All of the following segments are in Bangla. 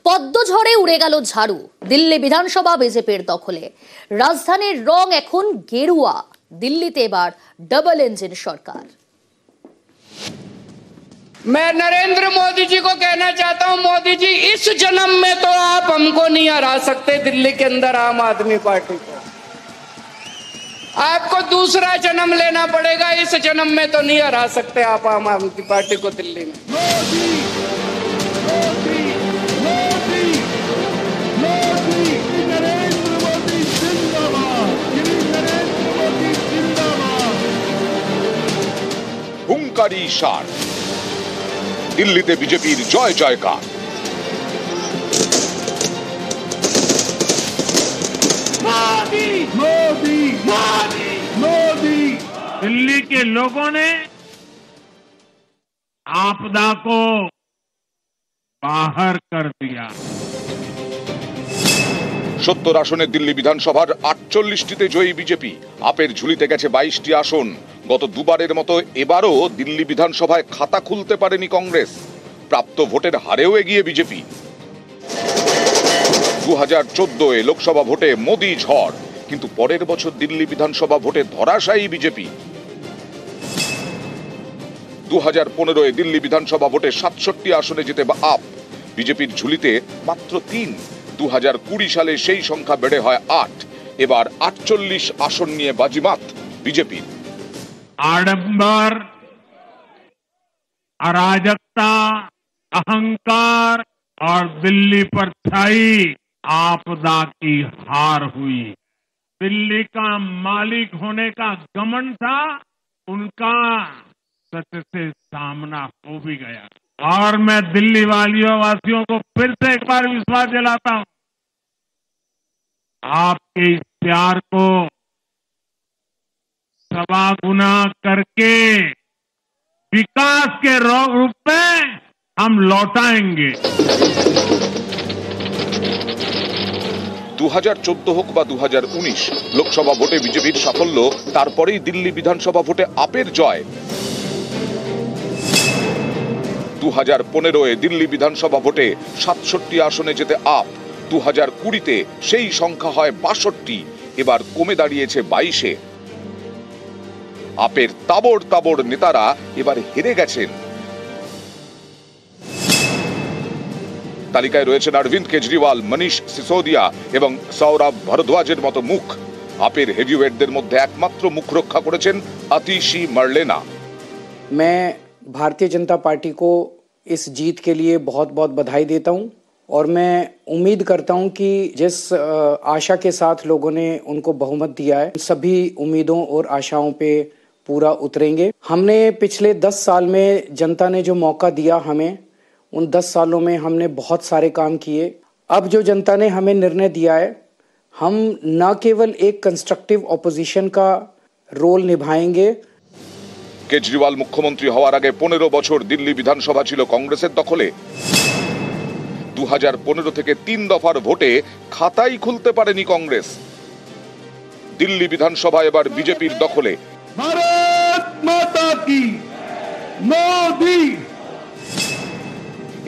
পদ্মঝড়ে উড়ে গেল ঝাড়ু। দিল্লি বিধানসভা বিজেপির দখলে। রাজধানীর রং এখন গেরুয়া। দিল্লিতে এবার ডবল ইঞ্জিন সরকার। मैं नरेंद्र मोदी जी को कहना चाहता हूं, मोदी जी इस जन्म में तो आप हमको नहीं हरा सकते दिल्ली के अंदर आम आदमी पार्टी को। आपको दूसरा जन्म लेना पड़ेगा, इस जन्म में तो नहीं हरा सकते आप आम आदमी पार्टी को दिल्ली में। मोदी, मोदी, मोदी, मोदी, नरेंद्र मोदी जिंदाबाद, नरेंद्र मोदी जिंदाबाद। হুঙ্কারি সার, দিল্লিতে বিজেপির জয় জয়কার। मोदी, मोदी, मोदी, मोदी। दिल्ली के लोगों ने आपदा को बाहर कर दिया। 70 আসনে দিল্লি বিধানসভার 48টিতে জয়ী বিজেপি। আপের ঝুলিতে গেছে 22টি আসন। গত দুবারের মতো এবারও দিল্লি বিধানসভায় খাতা খুলতে পারেনি কংগ্রেস। প্রাপ্ত ভোটের হারেও এগিয়ে বিজেপি। 2014 লোকসভা ভোটে মোদি ঝড়, কিন্তু পরের বছর দিল্লি বিধানসভা ভোটে ধরাশায়ী বিজেপি। 2015 দিল্লি বিধানসভা ভোটে 67 আসনে জিতে আপ। বিজেপির ঝুলিতে মাত্র 3। 2020 সালে সেই সংখ্যা বেড়ে হয় 8। এবার 48 আসন নিয়ে বাজিমাত বিজেপির। आडंबर, अराजकता, अहंकार और दिल्ली पर छाई आपदा की हार हुई। दिल्ली का मालिक होने का घमंड था, उनका सत्य से सामना हो भी गया। और मैं दिल्ली वासियों को फिर से एक बार विश्वास दिलाता हूं, आपके इस प्यार को सवा गुना करके विकास के रूप में हम लौटाएंगे। 2014 হোক বা 2019 লোকসভা ভোটে বিজেপির সাফল্য, তারপরেই দিল্লি বিধানসভা ভোটে আপের জয়। 2015 দিল্লি বিধানসভা ভোটে 67 আসনে যেতে আপ। 2020 সেই সংখ্যা হয় 62, এবার কমে দাঁড়িয়েছে 22-এ। আপের তাবড় তাবড় নেতারা এবার হেরে গেছেন। তালিকায় রয়েছেন অরবিন্দ কেজরিওয়াল, মনীষ সিসোদিয়া এবং সৌরভ ভরদ্বাজের মতো মুখ। আপের হেভিওয়েটদের মধ্যে একমাত্র মুখ রক্ষা করেছেন আতিশি মার্লেনা। मैं भारतीय जनता पार्टी को इस जीत के लिए बहुत बहुत बधाई देता हूं और मैं उम्मीद करता हूं कि जिस आशा के साथ लोगों ने उनको बहुमत दिया है, सभी उम्मीदों और आशाओं पे पूरा उतरेंगे। हमने पिछले 10 साल में जनता ने जो मौका दिया हमें, उन 10 सालों में हमने बहुत सारे काम किए। अब जो जनता ने हमें निर्णय दिया है, हम न केवल एक कंस्ट्रक्टिव ऑपोजिशन का रोल निभाएंगे। কেজরিওয়াল মুখ্যমন্ত্রী হওয়ার আগে 15 বছর দিল্লি বিধানসভা ছিল কংগ্রেসের দখলে। 2015 থেকে 3 দফার ভোটে খাতাই খুলতে পারেনি কংগ্রেস। দিল্লি বিধানসভা এবার বিজেপির দখলে। भारत माता की, मोदी।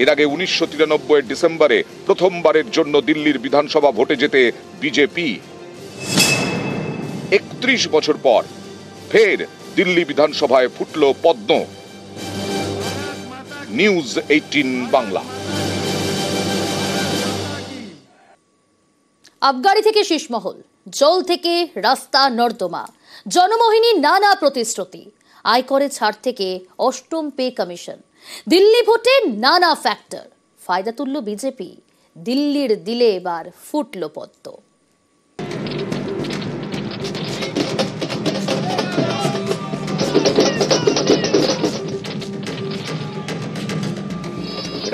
এর আগে 1993 ডিসেম্বরে প্রথমবারের জন্য দিল্লির বিধানসভা ভোটে যেতে বিজেপি। 31 বছর পর ফের দিল্লি বিধানসভায় ফুটল পদ্ম। নিউজ 18 বাংলা। আবগারি থেকে শীষমহল, জল থেকে রাস্তা নর্দমা, জনমোহিনী নানা প্রতিশ্রুতি, আয়করে ছাড় থেকে 8ম পে কমিশন, দিল্লি ভোটে নানা ফ্যাক্টর, ফায়দা তুলল বিজেপি। দিল্লির দিলে এবার ফুটল পদ্ম।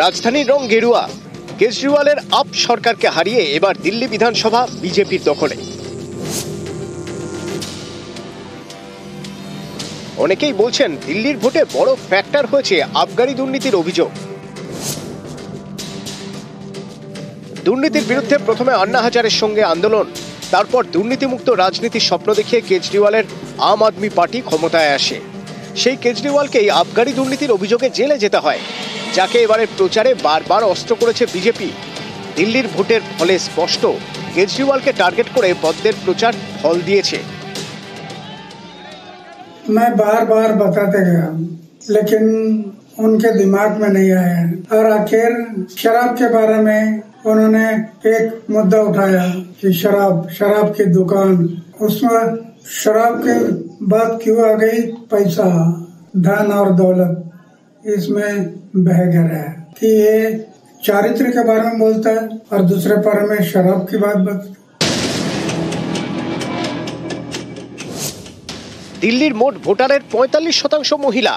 রাজধানীর রং গেরুয়া। কেজরিওয়ালের আপ সরকারকে হারিয়ে এবার দিল্লি বিধানসভা বিজেপির দখলে। অনেকেই বলছেন দিল্লির ভোটে বড় ফ্যাক্টর হয়েছে আবগারি দুর্নীতির অভিযোগ। দুর্নীতির বিরুদ্ধে প্রথমে আন্না হাজারের সঙ্গে আন্দোলন, তারপর দুর্নীতিমুক্ত রাজনীতির স্বপ্ন দেখিয়ে কেজরিওয়ালের আম আদমি পার্টি ক্ষমতায় আসে। সেই কেজরিওয়ালকেই আবগারি দুর্নীতির অভিযোগে জেলে যেতে হয়, যাকে এবারে প্রচারে বারবার অস্ত্র করেছে বিজেপি। দিল্লির ভোটের ফলে স্পষ্ট কেজরিওয়ালকে টার্গেট করে বদদের প্রচার ফল দিয়েছে। मैं बार बार बताते गया लेकिन उनके दिमाग में नहीं आया और आखिर शराब के बारे में उन्होंने एक मुद्दा उठाया कि शराब की दुकान, उसमें शराब की बात क्यों आ गई? पैसा, धन और दौलत इसमें बह गया है कि ये चारित्र के बारे में बोलता है और दूसरे बारे में शराब की बात बता। দিল্লির মোট ভোটারের 45% মহিলা,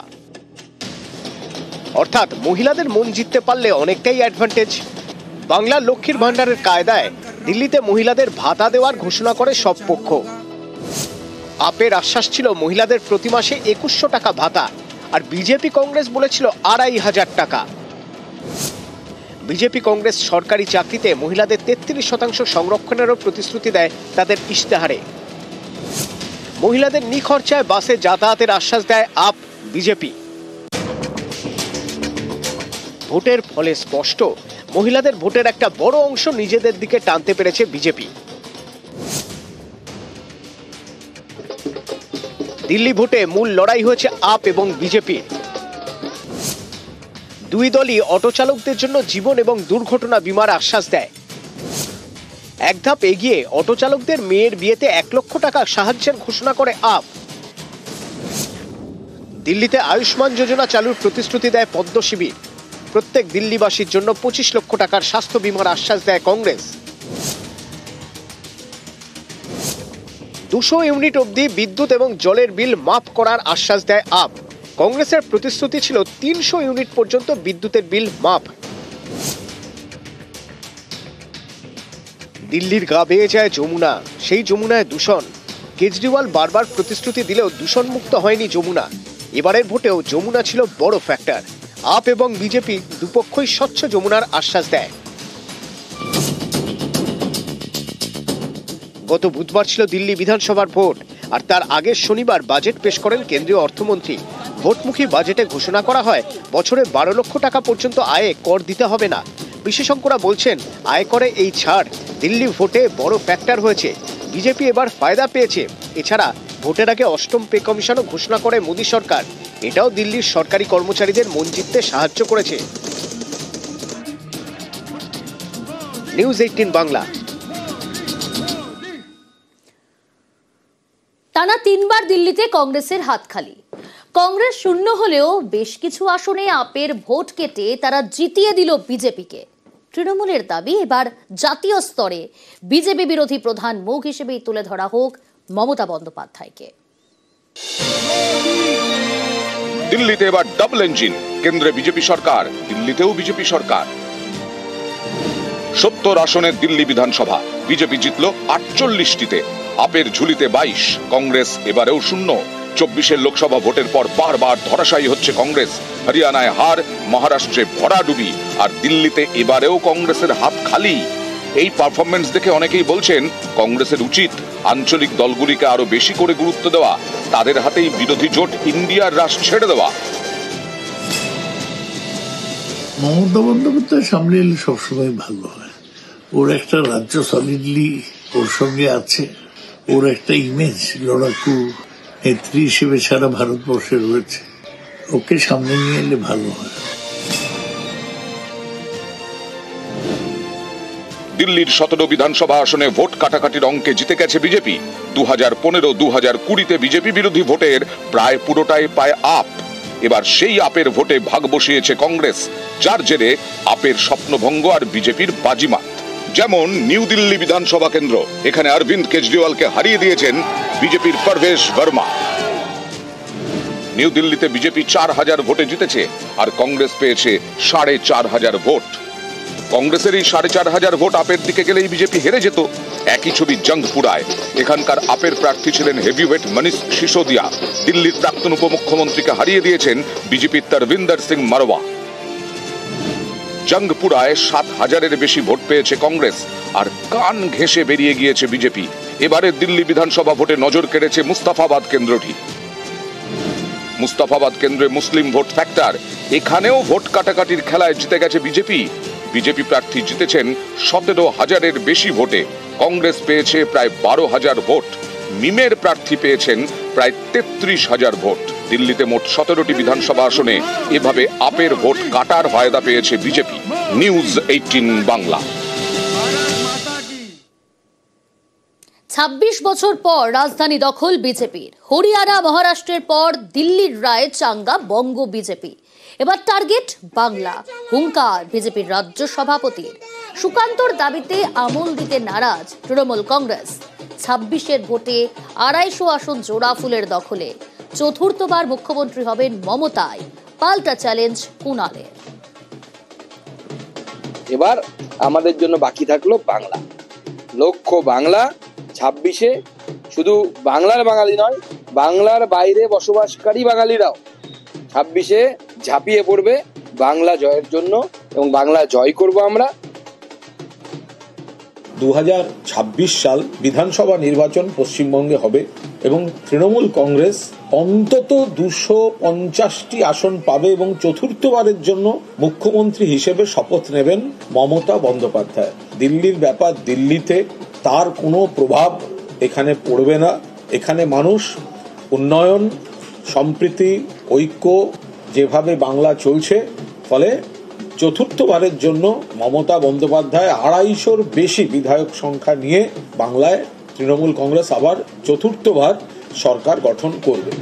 অর্থাৎ মহিলাদের মন জিততে পারলে অনেকটাই অ্যাডভান্টেজ। বাংলার লক্ষ্মীর ভান্ডারের কায়দায় দিল্লিতে মহিলাদের ভাতা দেওয়ার ঘোষণা করে সব পক্ষ। আপের আশ্বাস ছিল মহিলাদের প্রতি মাসে 2100 টাকা ভাতা, আর বিজেপি কংগ্রেস বলেছিল 2500 টাকা। বিজেপি কংগ্রেস সরকারি চাকরিতে মহিলাদের 33% সংরক্ষণেরও প্রতিশ্রুতি দেয় তাদের ইশতেহারে। মহিলাদের নিখরচায় বাসে যাতায়াতের আশ্বাস দেয় আপ বিজেপি। ভোটের ফলে স্পষ্ট মহিলাদের ভোটের একটা বড় অংশ নিজেদের দিকে টানতে পেরেছে বিজেপি। দিল্লি ভোটে মূল লড়াই হয়েছে আপ এবং বিজেপির। দুই দলই অটো চালকদের জন্য জীবন এবং দুর্ঘটনা বীমার আশ্বাস দেয়। এক ধাপ এগিয়ে অটো চালকদের মেয়ের বিয়েতে 1 লক্ষ টাকা সাহায্যের ঘোষণা করে আপ। দিল্লিতে আয়ুষ্মান যোজনা চালুর প্রতিশ্রুতি দেয় পদ্ম শিবির। প্রত্যেক দিল্লিবাসীর জন্য 25 লক্ষ টাকার স্বাস্থ্য বীমার আশ্বাস দেয় কংগ্রেস। 200 ইউনিট অবধি বিদ্যুৎ এবং জলের বিল মাফ করার আশ্বাস দেয় আপ। কংগ্রেসের প্রতিশ্রুতি ছিল 300 ইউনিট পর্যন্ত বিদ্যুতের বিল মাফ। দিল্লির গা বেয়ে যায় যমুনা, সেই যমুনায় দূষণ। কেজরিওয়াল বারবার প্রতিশ্রুতি দিলেও দূষণমুক্ত হয়নি যমুনা। এবারের ভোটেও যমুনা ছিল বড় ফ্যাক্টর। আপ এবং বিজেপি দুপক্ষই স্বচ্ছ যমুনার আশ্বাস দেয়। গত বুধবার ছিল দিল্লি বিধানসভার ভোট, আর তার আগের শনিবার বাজেট পেশ করেন কেন্দ্রীয় অর্থমন্ত্রী। ভোটমুখী বাজেটে ঘোষণা করা হয় বছরে 12 লক্ষ টাকা পর্যন্ত আয়ে কর দিতে হবে না। বিশেষজ্ঞরা বলছেন আয়করে এই ছাড় দিল্লি ভোটে বড় ফ্যাক্টর হয়েছে। বিজেপি এবার ফায়দা পেয়েছে। এছাড়া ভোটের আগে 8ম পে কমিশনও ঘোষণা করে মোদী সরকার। এটাও দিল্লির সরকারি কর্মচারীদের মন জিততে সাহায্য করেছে। নিউজ 18 বাংলা। টানা 3 বার দিল্লিতে কংগ্রেসের হাত খালি। কংগ্রেস শূন্য হলেও বেশ কিছু আসনে আপের ভোট কেটে তারা জিতিয়ে দিল বিজেপিকে। তৃণমূলের দাবি এবার জাতীয় স্তরে বিজেপি বিরোধী প্রধান মুখ হিসেবেই তুলে ধরা হোক মমতা বন্দ্যোপাধ্যায়কে। দিল্লিতে এবার ডাবল ইঞ্জিন, কেন্দ্রে বিজেপি সরকার, দিল্লিতেও বিজেপি সরকার। 70 আসনের দিল্লি বিধানসভা, বিজেপি জিতল 48টিতে, আপের ঝুলিতে 22, কংগ্রেস এবারেও শূন্য। 24 লোকসভা ভোটের পর বারবার ধরাশায়ী হচ্ছে কংগ্রেস। হরিয়ানায় হার, মহারাষ্ট্রে ভরাডুবি, আর দিল্লিতে এবারেও কংগ্রেসের হাত খালি। এই পারফরমেন্স দেখে অনেকেই বলছেন কংগ্রেসের উচিত আঞ্চলিক দলগুলিকে আরো বেশি করে গুরুত্ব দেওয়া, তাদের হাতেই বিরোধী জোট ইন্ডিয়ার রাশ ছেড়ে দেওয়া। মমতা বন্দ্যোপাধ্যায় সামনে এলে সবসময় ভালো হয়। ওর একটা রাজ্য সলিডলি ওর সঙ্গে আছে, ওর একটা ইমেজ লড়াকু নেত্রী হিসেবে সারা ভারতবর্ষে রয়েছে। ওকে সামনে নিয়ে এলে ভালো হয়। দিল্লির 17 বিধানসভা আসনে ভোট কাটাকাটির অঙ্কে জিতে গেছে বিজেপি। 2015-2020-তে বিজেপি বিরোধী ভোটের প্রায় পুরোটাই পায় আপ। এবার সেই আপের ভোটে ভাগ বসিয়েছে কংগ্রেস, যার জেরে আপের স্বপ্নভঙ্গ আর বিজেপির বাজিমাত। যেমন নিউ দিল্লি বিধানসভা কেন্দ্র, এখানে অরবিন্দ কেজরিওয়ালকে হারিয়ে দিয়েছেন বিজেপির পারভেশ বর্মা। নিউ দিল্লিতে বিজেপি 4000 ভোটে জিতেছে, আর কংগ্রেস পেয়েছে 4500 ভোট। কংগ্রেসের এই 4500 ভোট আপের দিকে গেলেই বিজেপি হেরে যেত। একই ছবি জঙ্গপুরায়। এখানকার আপের প্রার্থী ছিলেন হেভিওয়েট মনীষ সিসোদিয়া। দিল্লির প্রাক্তন উপমুখ্যমন্ত্রীকে হারিয়ে দিয়েছেন বিজেপির তরবিন্দর সিং মারওয়া। জঙ্গপুরায় 7000-এর বেশি ভোট পেয়েছে কংগ্রেস, আর কান ঘেঁষে বেরিয়ে গিয়েছে বিজেপি। এবারে দিল্লি বিধানসভা ভোটে নজর কেড়েছে মুস্তাফাবাদ কেন্দ্রটি। মুস্তাফাবাদ কেন্দ্রে মুসলিম ভোট ফ্যাক্টর, এখানেও ভোট কাটাকাটির খেলায় জিতে গেছে বিজেপি। বিজেপি প্রার্থী জিতেছেন 17,000-এর বেশি ভোটে, কংগ্রেস পেয়েছে প্রায় 12,000 ভোট, মিমের প্রার্থী পেয়েছেন প্রায় 33,000 ভোট। দিল্লিতে মোট 17টি বিধানসভা আসনে এভাবে আপের ভোট কাটার ফায়দা পেয়েছে বিজেপি। নিউজ 18 বাংলা। 26 বছর পর রাজধানী দখল বিজেপির। হরিয়ানা মহারাষ্ট্রের পর দিল্লির রায়ে চাঙ্গা বঙ্গ বিজেপি। এবার টার্গেট বাংলা। হুঙ্কার বিজেপির রাজ্য সভাপতির। সুকান্তর দাবিতে আমল দিতে নারাজ তৃণমূল কংগ্রেস। 26-এর ভোটে 250 আসন জোড়া ফুলের দখলে। চতুর্থবার মুখ্যমন্ত্রী হবেন মমতায়। পাল্টা চ্যালেঞ্জ কুণালের। এবার আমাদের জন্য বাকি থাকলো বাংলা। লক্ষ্য বাংলা। 26-এ শুধু বাংলার বাঙালি নয়, বাংলার বাইরে বসবাসকারী বাঙালিরাও 26-এ ঝাঁপিয়ে পড়বে বাংলা জয়ের জন্য এবং বাংলা জয় করব আমরা। 2026 সাল বিধানসভা নির্বাচন পশ্চিমবঙ্গে হবে এবং তৃণমূল কংগ্রেস অন্তত 250টি আসন পাবে এবং চতুর্থবারের জন্য মুখ্যমন্ত্রী হিসেবে শপথ নেবেন মমতা বন্দ্যোপাধ্যায়। দিল্লির ব্যাপার দিল্লিতে, তার কোনো প্রভাব এখানে পড়বে না। এখানে মানুষ উন্নয়ন, সম্প্রীতি, ঐক্য যেভাবে বাংলা চলছে, ফলে চতুর্থবারের জন্য মমতা বন্দ্যোপাধ্যায় 250-র বেশি বিধায়ক সংখ্যা নিয়ে বাংলায় তৃণমূল কংগ্রেস আবার চতুর্থবার সরকার গঠন করবে।